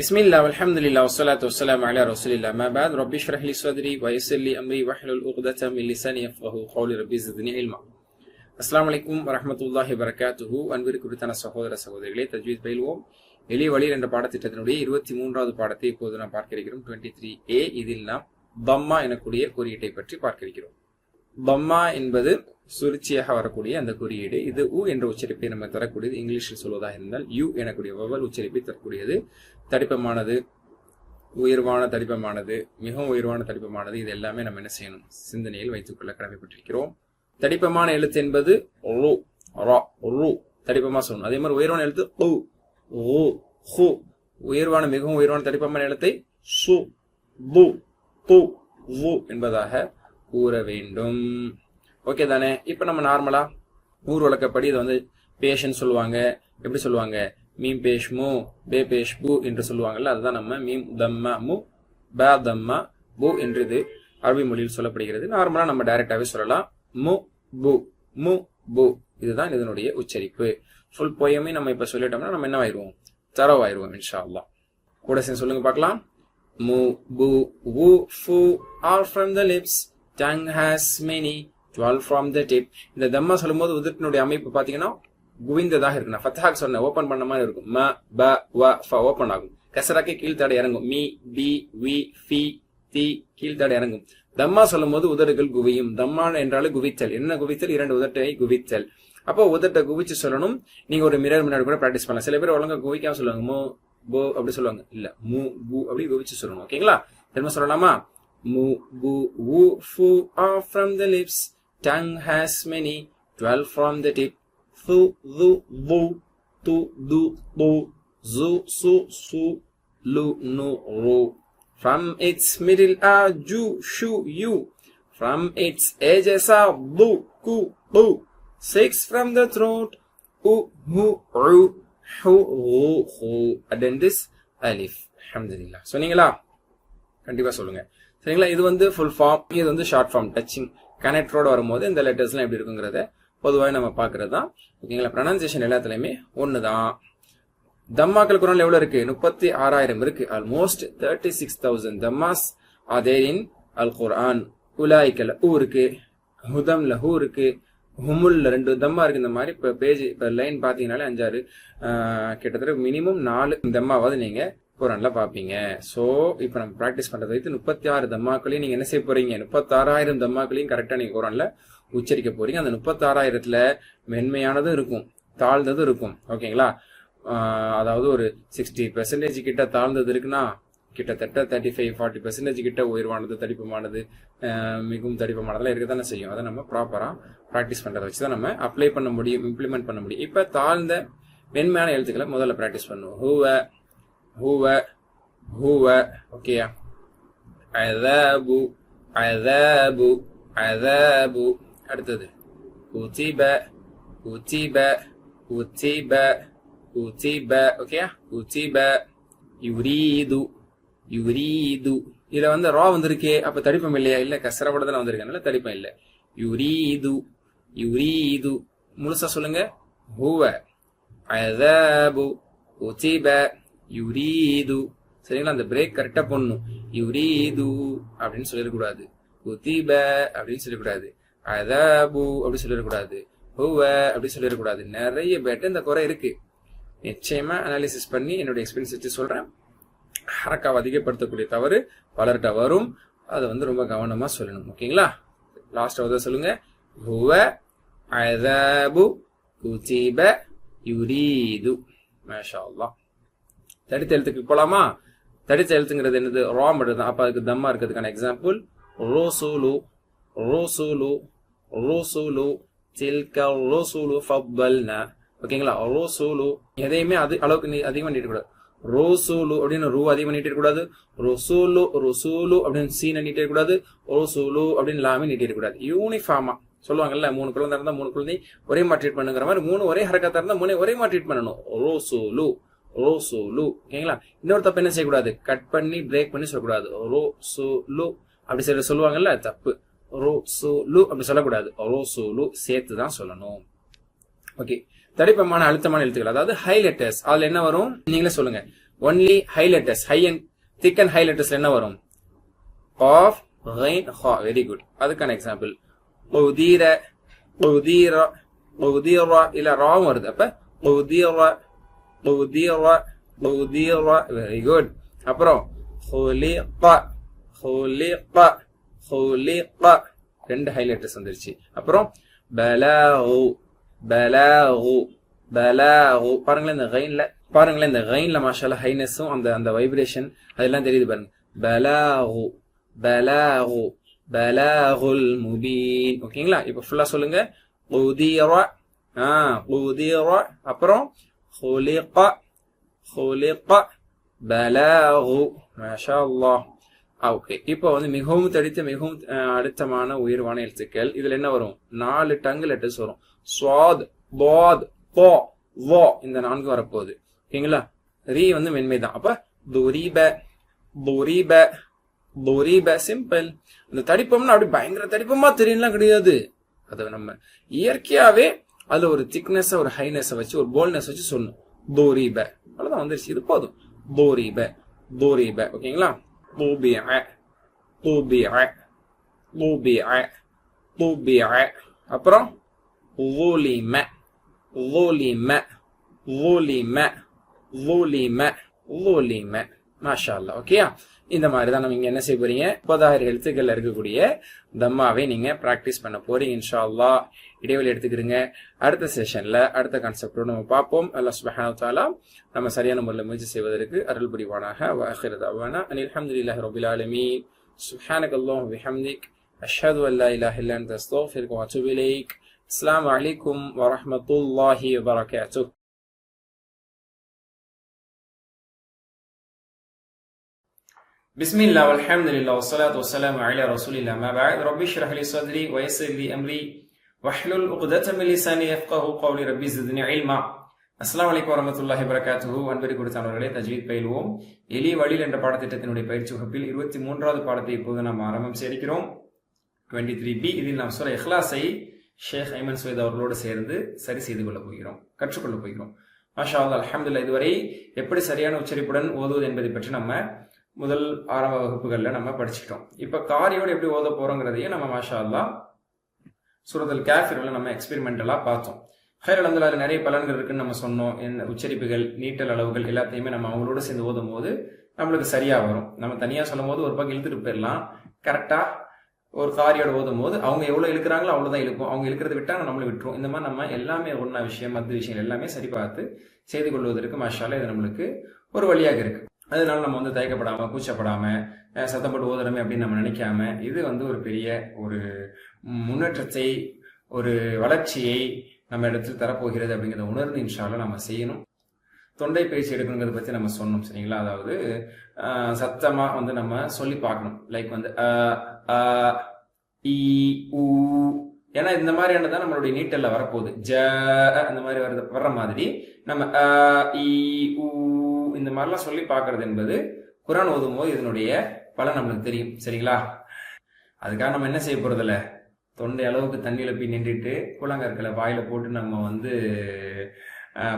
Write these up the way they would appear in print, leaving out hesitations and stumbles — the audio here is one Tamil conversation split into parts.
பிஸ்மில்லாஹ் வல்ஹம்துலில்லாஹ் வஸ்ஸலாத்து வஸ்ஸலாமு அலா ரசூலில்லாஹ் மா பஅத் ரப்பி ஷ்ரஹ் லி ஸத்ரி வ யஸ்ஸிர் லி அம்ரி வஹ்லுல் உக்ததம் மின் லிசானி யஃப்கஹு கௌலி ரப்பி ஸித்னி இல்மா. அஸ்ஸலாமு அலைக்கும் வரஹ்மத்துல்லாஹி வபரகாத்துஹு. அன்பிற்குரிய சகோதர சகோதரிகளே, தஜ்வீத் பயில்வோம் எளிய வழி என்ற பாடத்திட்டத்தினுடைய 23வது பாடத்தை இப்போது நாம் பார்க்க இருக்கிறோம். 23A. இதில் நாம் தம்மா எனக்கூடிய குறியீட்டை பற்றி பார்க்க இருக்கிறோம். தம்மா என்பது சுருச்சியாக வரக்கூடிய அந்த குறியீடு. இது உ என்ற உச்சரிப்பை நம்ம தரக்கூடியது. இங்கிலீஷில் சொல்வதாக இருந்தால் யூ எனக்கூடிய வவல் உச்சரிப்பை தரக்கூடியது. தடிப்பமானது, உயர்வான தடிப்பமானது, மிகவும் உயர்வான தடிப்பமானது, இது எல்லாமே நம்ம என்ன செய்யணும், சிந்தனையில் வைத்துக் கொள்ள கடமைப்பட்டிருக்கிறோம். தடிப்பமான எழுத்து என்பது ரூ, ரா, ரூ தடிப்பமா சொல்லணும். அதே மாதிரி உயர்வான எழுத்து உ, ஊ, ஹு. உயர்வான மிகவும் உயர்வான தடிப்பமான எழுத்தை சு, பு, து, வு என்பதாக கூற வேண்டும். ஓகே தானே? இப்ப நம்ம நார்மலா ஊர் வழக்கப்படி இதை வந்து பேஷன் சொல்லுவாங்க. எப்படி சொல்லுவாங்க? மீம் பேஷ் மு, பே பேஷ் பு என்று சொல்லுவாங்கல்ல. அதுதான் நம்ம மீம் தம்மா மு, ப தம்மா பு என்று இது அரபி மொழியில் சொல்லப்படுகிறது. நார்மலா நம்ம டைரக்டாவே சொல்லலாம் மு பு, மு பு. இதுதான் இதனுடைய உச்சரிப்பு. ஃபுல் போயமே நம்ம இப்ப சொல்லிட்டோம்னா நம்ம என்ன ஆயிடுவோம், தரவாயிருவோம் இன்ஷா அல்லாஹ். கூட சேர்ந்து சொல்லுங்க பார்க்கலாம். Mu, bu, wu, fu are from the lips. Tongue has many. 12 from the tip. இந்த தம்மா சொல்லும்போது உதட்டினுடைய அமைப்பு பாத்தீங்கன்னா குவிந்ததாக இருக்கு. நான் ஃபத்ஹாக் சொன்ன ஓபன் பண்ண மாதிரி இருக்கும். ம, ப, வ, ஃப ஓபன் ஆகும். கசராக்கே கீழ்த்தாடை இறங்கும். மீ, பி, வி, ஃபி, தி கீழ்த்தாடை இறங்கும். தம்மா சொல்லும் போது உதடுகள் குவியும். தம்மா என்றாலும் குவித்தல். என்ன குவித்தல்? 2 உதட்டை குவித்தல். அப்போ உதட்டை குவிச்சு சொல்லணும். நீங்க ஒரு மிரர் முன்னாடி கூட பிராக்டிஸ் பண்ணலாம். சில பேர் ஒழுங்கா குவிக்காம சொல்லுவாங்க. மோ, போ அப்படி சொல்லுவாங்க. இல்ல, மு, பு அப்படி குவிச்சு சொல்லணும். ஓகேங்களா? திரும்ப சொல்லலாமா? Mu, bu, wu, fu are from the lips. Tongue has many. 12 from the tip. Thu, thu, vu, tu, du, tu, zu, su, su, lu, nu, ru. From its middle are ju, shu, you. From its edges are bu, ku, bu. 6 from the throat. U, hu, ru, hu, ru, hu. Addend this alif. Alhamdulillah. சொன்னீங்களா? கண்டிப்பா சொல்லுங்க. சரிங்களா? இது வந்து ஃபுல் ஃபார்ம், இது வந்து ஷார்ட் ஃபார்ம். டச்சிங் கனெக்டரோட வரும்போது இந்த லெட்டர்ஸ்லாம் எப்படி இருக்குங்கிறத பொதுவாக நம்ம பார்க்கறது தான். ஓகேங்களா? ப்ரொனன்சியேஷன் எல்லாத்துலயுமே ஒண்ணுதான். தம்மாக்கள் குரான்ல எவ்வளவு இருக்கு? 36,000 இருக்கு. ஆல்மோஸ்ட் 36,000 தம்மாஸ் ஆர் தேர் இன் அல் குர்ஆன். உலாய்க்கல ஊ இருக்கு, ஹுதம்ல ஹூ இருக்கு, ஹுமுல்ல 2 தம்மா இருக்கு. இந்த மாதிரி இப்ப பேஜ் இப்ப லைன் பாத்தீங்கன்னாலே 5-6 கிட்டத்தட்ட மினிமம் 4 தம்மாவது நீங்க குரான்ல பாப்பீங்க. சோ இப்ப நம்ம பிராக்டிஸ் பண்றதை வைத்து 36 தம்மாக்களையும் நீங்க என்ன செய்ய போறீங்க? 36,000 தம்மாக்களையும் கரெக்டா நீங்க குரான்ல உச்சரிக்க போறீங்க. அந்த 36,000த்துல மென்மையானதும் இருக்கும், தாழ்ந்ததும் இருக்கும். ஓகேங்களா? அதாவது ஒரு 60% கிட்ட தாழ்ந்தது இருக்குன்னா கிட்டத்தட்ட 35-40% கிட்ட உயர்வானது, தடிப்பமானது, மிகவும் தடிப்பமானதெல்லாம் இருக்கத்தானே செய்யும். அதை நம்ம ப்ராப்பரா பிராக்டிஸ் பண்றதை வச்சுதான் நம்ம அப்ளை பண்ண முடியும், இம்ப்ளிமெண்ட் பண்ண முடியும். இப்ப தாழ்ந்த மென்மையான எழுத்துக்களை முதல்ல பிராக்டிஸ் பண்ணுவோம். ஹூவ, ஹூவ, ஹூவ. ஓகேயா? அதாபு, அதாபு, அதாபு. அடுத்தது குதிப, குதிப, குதிப, குதிப. ஓகேயா? குதிப. யுரீது, யுரீது. இதுல வந்து ரா வந்திருக்கே, அப்ப தடிப்பம் இல்லையா? இல்ல, கசரப்படத்துல வந்திருக்கனால தடிப்பம் இல்ல. யுரீது, யுரீது. முழுசா சொல்லுங்க. ஹுவ, அதாபு, குதிப, யுரீது. சரிங்களா? அந்த பிரேக் கரெக்டா போடணும். யுரீது அப்படின்னு சொல்லிடக்கூடாது, குதிப அப்படின்னு சொல்லக்கூடாது, அதாபு அப்படி சொல்லிடக்கூடாது, ஹுவ அப்படி சொல்லிடக்கூடாது. நிறைய பேட்டு இந்த குறை இருக்கு. நிச்சயமா அனாலிசிஸ் பண்ணி என்னுடைய எக்ஸ்பீரியன்ஸ் வச்சு சொல்றேன். ஹரக்காவை அதிகப்படுத்தக்கூடிய தவறு பலர்கிட்ட வரும். அதை வந்து ரொம்ப கவனமா சொல்லணும். ஓகேங்களா? லாஸ்ட் சொல்லுங்க. ஹுவ, அதாபு, குதிப, யுரீது. மாஷா அல்லாஹ். தடித்த எழுத்துக்கு போலாமா? தடித்த எழுத்துங்கிறது என்னது? ரா மட்டும் தான். அப்ப அதுக்கு தம்மா இருக்கிறதுக்கான எக்ஸாம்பிள் ரோசூலு, ரோசூலு, ரோசூலு, தில்க ரோசூலு ஃபப்பல்னா. ஓகேங்களா? ரோசூலு எதையுமே அது அளவுக்கு அதிகமா நீட்டக்கூடாது. ரோசூலு அப்படின்னு ரூ அதிகமா நீட்டிடக்கூடாது. ரொசூலு, ரொசூலு அப்படின்னு சீனை நீட்டிடக்கூடாது. ரோசூலு அப்படின்னு லாமே நீட்டிடக்கூடாது. யூனிஃபார்மா சொல்லுவாங்கல்ல, 3 குழந்தை இருந்தா 3 குழந்தை ஒரே மாதிரி ட்ரீட் பண்ணுங்கிற மாதிரி 3 ஒரே ஹரக்கத்தா இருந்தா 3 ஒரே மாதிரி ட்ரீட் பண்ணணும். ரோசூலு, ரோசூலு. ஓகேங்களா? இன்னொரு தப்பு என்ன செய்யக்கூடாது? கட் பண்ணி பிரேக் பண்ணி சொல்லக்கூடாது. ரோசூலு அப்படி சொல்லுவாங்கல்ல, தப்பு. ரோசூலு அப்படி சொல்லக்கூடாது. ரோசூலு சேர்த்து தான் சொல்லணும். ஓகே. தடிப்பமான அழுத்தமான எழுத்துக்கள், அதாவது ஹை லெட்டர்ஸ், அதுல என்ன வரும் நீங்களே சொல்லுங்க. Only high letters, high and thick and high letters என்ன வரும்? காஃப், கைன், ஹா. Very good. அதுக்கான எக்ஸாம்பிள் உதீர, உதீர, உதீர இல்ல ராவும் வருது. அப்ப உதீர, உதீர, உதீர. Very good. அப்புறம் ஹுலிக, ஹுலிக, ஹுலிக. 2 ஹைலைட்டர்ஸ் வந்துருச்சு. அப்புறம் பலாகு, பலாகு, பலாகு. பாருங்களேன் இந்த கைன்ல, பாருங்களேன் இந்த கைன்ல மாஷாஅல்லாஹ் ஹைனஸும் அந்த வைப்ரேஷன் அதெல்லாம் தெரியுது பாருங்க. பலாகு, பலாகு, பலாகுல் முபீன். ஓகேங்களா? இப்ப ஃபுல்லா சொல்லுங்க. உதீர, உதீர. அப்புறம் خلق, خلق, பலாகு. மாஷாஅல்லாஹ். ஓகே, இப்போ வந்து மிகவும் தடித்த மிகவும் அழுத்தமான உயர்வான எழுத்துக்கள். இதுல என்ன வரும்? 4 டங்கு லெட்டர்ஸ் வரும். ஸ்வாத், பாத், போ, வோ. இந்த 4 வரப்போகுது. ஓகேங்களா? ரீ வந்து மென்மைதான். அப்ப துரீப, துரீப, துரீப. சிம்பிள். இந்த தடிப்பம்னா அப்படி பயங்கர தடிப்பமா தெரியலாம் கிடையாது. அது நம்ம இயற்கையாவே அதுல ஒரு திக்னஸ், ஒரு ஹைனஸ் வச்சு, ஒரு போல்னஸ் வச்சு சொல்லணும். துரீப. அவ்வளவுதான் வந்துருச்சு. இது போதும். துரீப, துரீப. ஓகேங்களா? طُبِعَ, طُبِعَ, طُبِعَ, طُبِعَ. அப்புறம் ظُلِمَ, ظُلِمَ, ظُلِمَ, ظُلِمَ, ظُلِمَ. மாஷா அல்லாஹ். ஓகேயா? இந்த மாதிரி தான் நம்ம இங்க என்ன செய்ய போறீங்க? 30,000 எழுத்துக்கள்ல இருக்கக்கூடிய தம்மாவை நீங்க பிராக்டிஸ் பண்ண போறீங்க இன்ஷா அல்லாஹ். இடைவெளி எடுத்துக்கிறீங்க. அடுத்த செஷன்ல அடுத்த கான்செப்டோட நம்ம பார்ப்போம். அல்லாஹ் சுப்ஹானஹு வ தஆலா நம்ம சரியான முறையில் முயற்சி செய்வதற்கு அருள் புரிவானாக. வ ஆகிரு தஅவானா அனில் ஹம்துலில்லாஹி ரப்பில் ஆலமீன். சுப்ஹானக்கல்லாஹு வ பிஹம்திக் அஷ்ஹது அன் லா இலாஹா இல்லா அன்த அஸ்தக்ஃபிருக வ அத்தூபு இலைக். அஸ்ஸலாமு அலைக்கும் வ ரஹ்மத்துல்லாஹி வ பரகாத்துஹு. பிஸ்மில்லாஹ் வல்ஹம்துலில்லாஹ் வஸ்ஸலாத்து வஸ்ஸலாமு அலா ரசூலில்லாஹ். மா பஅத். ரப்பி ஷ்ரஹ் லி ஸத்ரி வ யஸ்ஸிர் லி அம்ரி வஹ்லுல் உக்தத மின் லிசானி யஃப்கஹு கௌலி. ரப்பி ஸித்னி இல்மா. அஸ்ஸலாமு அலைக்கும் வரஹ்மத்துல்லாஹி வபரகாத்துஹு. அன்பரை கொடுத்தானவர்களே, தஜ்வீத் பயிலுவோம். எளிய வழியில் என்ற பாடத்திட்டத்தினுடைய பயிற்சி வகுப்பில் 23வது பாடத்தை இப்போது நாம் ஆரம்பம் செய்திருக்கிறோம். 23B. இதில் நாம் சூரா இக்லாஸை ஷேக் ஐமன் சுவைத் அவர்களோடு சேர்ந்து சரி செய்து கொள்ள போகிறோம், கற்றுக்கொள்ள போகிறோம். மாஷா அல்லாஹ், அல்ஹம்துலில்லாஹ். இதுவரை எப்படி சரியான உச்சரிப்புடன் ஓதுவது என்பதை பற்றி நம்ம முதல் ஆரம்ப வகுப்புகள்ல நம்ம படிச்சுட்டோம். இப்ப காரியோடு எப்படி ஓத போறோங்கிறதையும் நம்ம மாஷா அல்லாஹ் சூரத்துல் காஃபிர்ல நம்ம எக்ஸ்பெரிமெண்டலா பார்த்தோம். ஹைர் அல்ஹம்துலில்லாஹ். நிறைய பலன்கள் இருக்குன்னு நம்ம சொன்னோம். என்ன உச்சரிப்புகள், நீட்டல் அளவுகள் எல்லாத்தையுமே நம்ம அவங்களோட சேர்ந்து ஓதும் போது நம்மளுக்கு சரியா வரும். நம்ம தனியா சொல்லும் போது ஒரு பக்கம் இழுத்துட்டு போயிடலாம். கரெக்டா ஒரு காரியோட ஓதும் போது அவங்க எவ்வளவு இழுக்கிறாங்களோ அவ்வளவுதான் இழுக்கும். அவங்க இழுக்கிறத விட்டா நம்மளை விட்டுரும். இந்த மாதிரி நம்ம எல்லாமே ஒன்னா விஷயம், மற்ற விஷயங்கள் எல்லாமே சரி பார்த்து செய்து கொள்வதற்கு மாஷா அல்லாஹ் இது நம்மளுக்கு ஒரு வழியாக இருக்கு. அதனால நம்ம வந்து தயக்கப்படாம, கூச்சப்படாம, சத்தப்பட்டு ஓதுறமே அப்படின்னு நம்ம நினைக்காம, இது வந்து ஒரு பெரிய ஒரு முன்னேற்றத்தை, ஒரு வளர்ச்சியை நம்ம இடத்தில் தரப்போகிறது அப்படிங்கிறத உணர்ந்து இன்ஷா அல்லாஹ் நம்ம செய்யணும். தொண்டை பயிற்சி எடுக்கணுங்கிறத பத்தி நம்ம சொன்னோம் சரிங்களா? அதாவது சத்தமா வந்து நம்ம சொல்லி பார்க்கணும். லைக் வந்து ஏன்னா இந்த மாதிரியானதான் நம்மளுடைய நீட்டல்ல வரப்போகுது. அந்த மாதிரி வர்ற மாதிரி நம்ம இந்த மாதிரிலாம் சொல்லி பார்க்கறது என்பது குர்ஆன் ஓதும் போது இதனுடைய பலன் நம்மளுக்கு தெரியும் சரிங்களா? அதுக்காக நம்ம என்ன செய்ய போறதில்ல, தொண்டை அளவுக்கு தண்ணியில போய் நின்றுட்டு கூழாங்கற்களை வாயில போட்டு நம்ம வந்து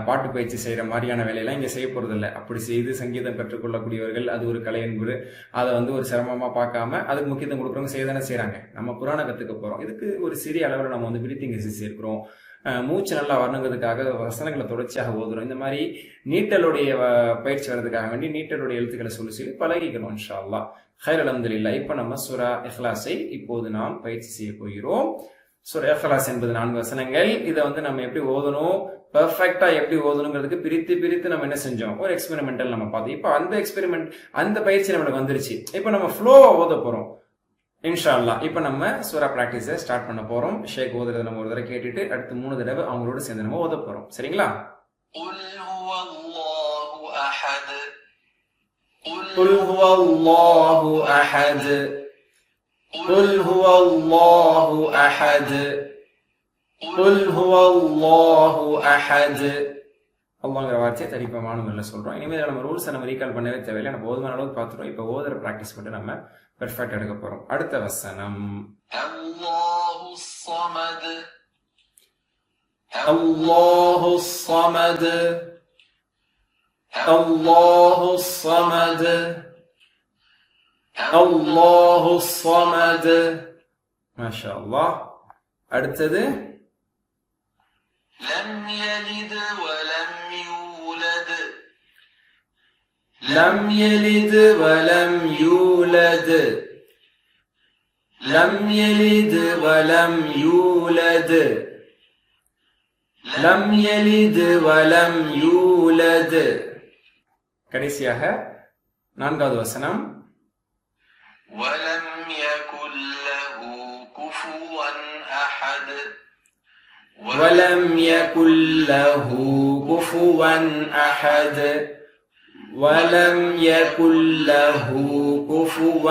பாட்டு பயிற்சி செய்யற மாதிரியான வேலையெல்லாம் இங்க செய்ய போறதில்லை. அப்படி செய்து சங்கீதம் கற்றுக்கொள்ளக்கூடியவர்கள் அது ஒரு கலை என்பது அதை வந்து ஒரு சிரமமா பார்க்காம அதுக்கு முக்கியத்துவம் கொடுக்குறவங்க செய்யதானே செய்யறாங்க. நம்ம குர்ஆனை கத்துக்க போறோம். இதுக்கு ஒரு சிறிய அளவில் நம்ம வந்து பிரீத்திங் எக்ஸசைஸ் இருக்கிறோம். மூச்சு நல்லா வரணுங்கிறதுக்காக வசனங்களை தொடர்ச்சியாக ஓதுறோம். இந்த மாதிரி நீட்டலுடைய பயிற்சி வர்றதுக்காக வேண்டி நீட்டலுடைய எழுத்துக்களை சொல்லி பழகிக்கணும் இன்ஷா அல்லாஹ். ஹைர் அல்ஹம்துலில்லாஹ். இப்ப நம்ம சூரா இக்லாஸை இப்போது நாம் பயிற்சி செய்ய போகிறோம். சூரா இக்லாஸ் என்பது 4 வசனங்கள். இதை வந்து நம்ம எப்படி ஓதணும், பெர்ஃபெக்டா எப்படி ஓதணுங்கிறதுக்கு பிரித்து நம்ம என்ன செஞ்சோம், ஒரு எக்ஸ்பெரிமெண்டல் நம்ம பார்த்தோம். இப்போ அந்த எக்ஸ்பெரிமெண்ட், அந்த பயிற்சி நம்மளுக்கு வந்துருச்சு. இப்போ நம்ம ஃப்ளோவா ஓத போறோம் இன்ஷா அல்லாஹ். இப்போ நம்ம சூரா பிராக்டிஸை ஸ்டார்ட் பண்ண போறோம். ஷேக் ஓதுறதை நம்ம ஒரு தடவை கேட்டுட்டு அடுத்து 3 தடவை அவங்களோட சேர்ந்து நம்ம ஓத போறோம் சரிங்களா? குல் ஹுவல்லாஹு அஹத், குல் ஹுவல்லாஹு அஹத், குல் ஹுவல்லாஹு அஹத். அல்லாஹ்ங்கிற வார்த்தையை தனிப்பமான முறையில் சொல்றோம். இனிமேல் நம்ம ரூல்ஸை நம்ம ரீகால் பண்ணவே தேவையில்லை. நம்ம போதுமான அளவுக்கு பார்த்துட்டோம். இப்போ ஓதுற பிராக்டிஸ் மட்டும் நம்ம பெர்ஃபெக்ட் எடுக்க போறோம். அடுத்த வசனம் அல்லாஹுஸ் ஸமத், அல்லாஹுஸ் ஸமத், الله الصمد الله الصمد. ما شاء الله. அடுத்தது لم يلد ولم يولد لم يلد ولم يولد لم يلد ولم يولد لم يلد ولم يولد. கடைசியாக நான்காவது வசனம் ولم يكن له كفوا أحد ولم يكن له كفوا أحد ولم يكن له كفوا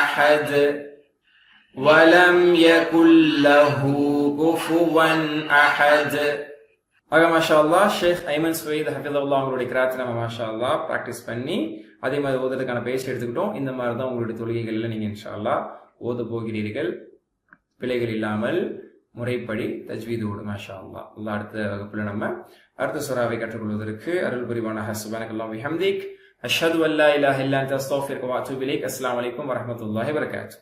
أحد ولم يكن له كفوا أحد. ஆக மாஷா அல்லாஹ் ஷேக் ஐமன் சுவைத் ஹஃபிதல்லாஹ் அவங்களுடைய கிராத்தை நம்ம மாஷா அல்லாஹ் ப்ராக்டிஸ் பண்ணி அதே மாதிரி ஓதுறதுக்கான பயிற்சி எடுத்துக்கிட்டோம். இந்த மாதிரி தான் உங்களுடைய தொழுகைகளில் நீங்கள் இன்ஷா அல்லாஹ் ஓத போகிறீர்கள், பிழைகள் இல்லாமல் முறைப்படி தஜ்வீதோடு மாஷா அல்லாஹ். அல்லாஹ் அடுத்த வகுப்பில் நம்ம அடுத்த சூராவை கற்றுக்கொள்வதற்கு அருள் புரிவானாக. சுப்ஹானக்கல்லாஹு வ பிஹம்திக் அஷ்ஹது அல்லா இலாஹா இல்லா அன்த அஸ்தக்ஃபிருக வ அத்தூபு இலைக். அஸ்ஸலாமு அலைக்கும் வரஹ்மத்துல்லாஹி வபரகாத்துஹு.